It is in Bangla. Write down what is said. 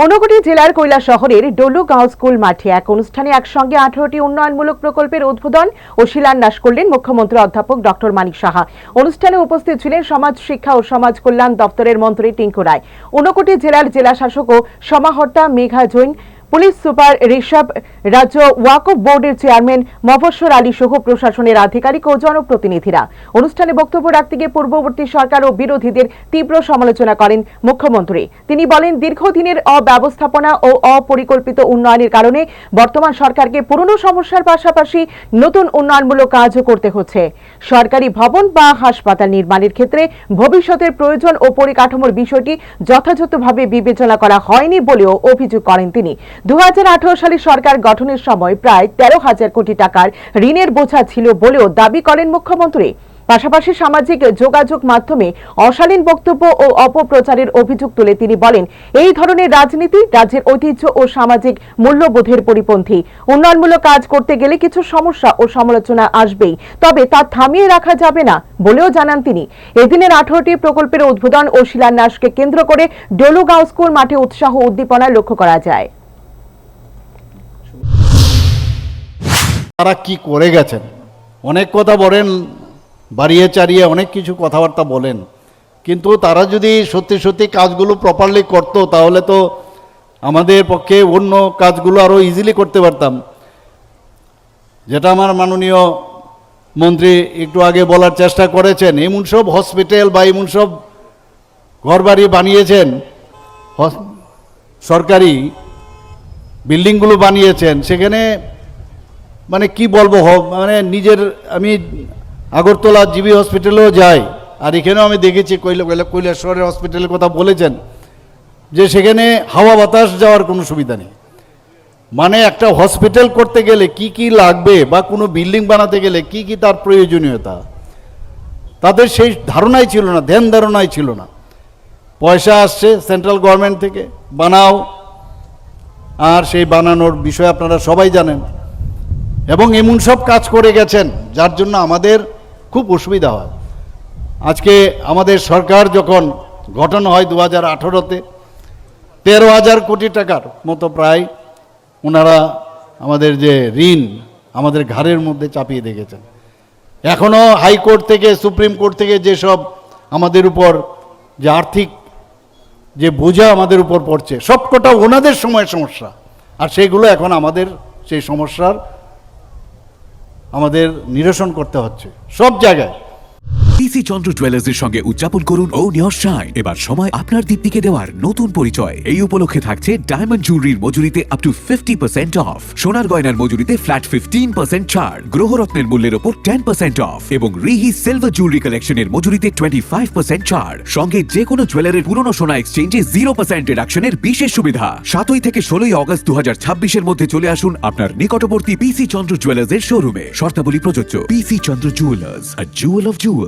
ঊনকোটি জেলার কৈলাসহরের ডলুগাঁও স্কুল মাঠে এক অনুষ্ঠানে একসঙ্গে 18টি উন্নয়নমূলক প্রকল্পের উদ্বোধন ও শিলান্যাস করলেন মুখ্যমন্ত্রী অধ্যাপক ডক্টর মানিক সাহা। অনুষ্ঠানে উপস্থিত ছিলেন সমাজ শিক্ষা ও সমাজ কল্যাণ দপ্তরের মন্ত্রী টিঙ্কু রায়, ঊনকোটি জেলার জেলাশাসক ও সমাহর্তা মেঘা জৈন, পুলিশ সুপার ঋষভ, রাজ্য ওয়াকফ বোর্ডের চেয়ারম্যান মফস্বর আলী সহ প্রশাসনের আধিকারিক ও জনপ্রতিনিধিরা। অনুষ্ঠানে বক্তব্য রাখতে গিয়ে পূর্ববর্তী সরকার ও বিরোধীদের তীব্র সমালোচনা করেন মুখ্যমন্ত্রী। তিনি বলেন, দীর্ঘদিনের অব্যবস্থাপনা ও অপরিকল্পিত উন্নয়নের কারণে বর্তমান সরকারকে পুরনো সমস্যার পাশাপাশি নতুন উন্নয়নমূলক কাজও করতে হচ্ছে। সরকারি ভবন বা হাসপাতাল নির্মাণের ক্ষেত্রে ভবিষ্যতের প্রয়োজন ও পরিকাঠামোর বিষয়টি যথাযথভাবে বিবেচনা করা হয়নি বলেও অভিযোগ করেন তিনি। 2018 সালে সরকার গঠনের সময় প্রায় 13,000 কোটি টাকার ঋণের বোঝা ছিল বলেও দাবি করেন মুখ্যমন্ত্রী। পাশাপাশি সামাজিক যোগাযোগ মাধ্যমে অশালীন বক্তব্য ও অপপ্রচারের অভিযোগ তুলে তিনি বলেন, এই ধরনের রাজনীতি রাজ্যের ঐতিহ্য ও সামাজিক মূল্যবোধের পরিপন্থী। উন্নয়নমূলক কাজ করতে গেলে কিছু সমস্যা ও সমালোচনা আসবেই, তবে তা থামিয়ে রাখা যাবে না বলেও জানান তিনি। এদিনের 18টি প্রকল্পের উদ্বোধন ও শিলান্যাসকে কেন্দ্র করে ডলুগাঁও স্কুল মাঠে উৎসাহ উদ্দীপনা লক্ষ্য করা যায়। তারা কি করে গেছেন, অনেক কথা বলেন, বাড়িয়ে চাড়িয়ে অনেক কিছু কথাবার্তা বলেন, কিন্তু তারা যদি সত্যি সত্যি কাজগুলো প্রপারলি করতো তাহলে তো আমাদের পক্ষে অন্য কাজগুলো আরও ইজিলি করতে পারতাম। যেটা আমার মাননীয় মন্ত্রী একটু আগে বলার চেষ্টা করেছেন, এমন সব হসপিটাল বা এমন সব ঘরবাড়ি বানিয়েছেন, সরকারি বিল্ডিংগুলো বানিয়েছেন, সেখানে মানে কি বলবো, মানে নিজের আমি আগরতলা জিবি হসপিটালেও যাই, আর এখানেও আমি দেখেছি কৈলাসহরের হসপিটালের কথা বলেছেন যে সেখানে হাওয়া বাতাস যাওয়ার কোনো সুবিধা নেই। মানে একটা হসপিটাল করতে গেলে কি কি লাগবে বা কোনো বিল্ডিং বানাতে গেলে কি কি তার প্রয়োজনীয়তা, তাদের সেই ধারণাই ছিল না, ধ্যান ধারণাই ছিল না। পয়সা আসছে সেন্ট্রাল গভর্নমেন্ট থেকে, বানাও, আর সেই বানানোর বিষয় আপনারা সবাই জানেন, এবং এমন সব কাজ করে গেছেন যার জন্য আমাদের খুব অসুবিধা হয়। আজকে আমাদের সরকার যখন গঠন হয় 2018-তে 13,000 কোটি টাকার মতো প্রায় ওনারা আমাদের যে ঋণ আমাদের ঘাড়ের মধ্যে চাপিয়ে দেখেছেন। এখনও হাইকোর্ট থেকে সুপ্রিম কোর্ট থেকে যেসব আমাদের উপর যে আর্থিক যে বোঝা আমাদের উপর পড়ছে, সবকটা ওনাদের সময়ের সমস্যা, আর সেইগুলো এখন আমাদের সেই সমস্যার আমাদের নিরসন করতে হচ্ছে সব জায়গায়। পিসি চন্দ্র জুয়েলার্সের সঙ্গে উদযাপন করুন ও নিয়র শাইন। এবার সময় আপনার দীপ্তিকে দেওয়ার নতুন পরিচয়। এই উপলক্ষে থাকছে ডায়মন্ড জুয়েলারির মজুরিতে আপ টু 50% অফ, সোনার গয়নার মজুরিতে ফ্ল্যাট 15% ছাড়, গ্রহরত্নের মূল্যের ওপর 10% অফ এবং রিহি সিলভার জুয়েলারি কালেকশনের মজুরিতে 25% ছাড়। সঙ্গে যে কোনো জুয়েলারের পুরনো সোনা এক্সচেঞ্জে 0% ডিডাকশনের বিশেষ সুবিধা। 7 থেকে 16 অগস্ট 2026-এর মধ্যে চলে আসুন আপনার নিকটবর্তী পিসি চন্দ্র জুয়েলার্সের শোরুমে। শর্তাবলী প্রযোজ্য। PC Chandra jewellers, a jewel of Jewel.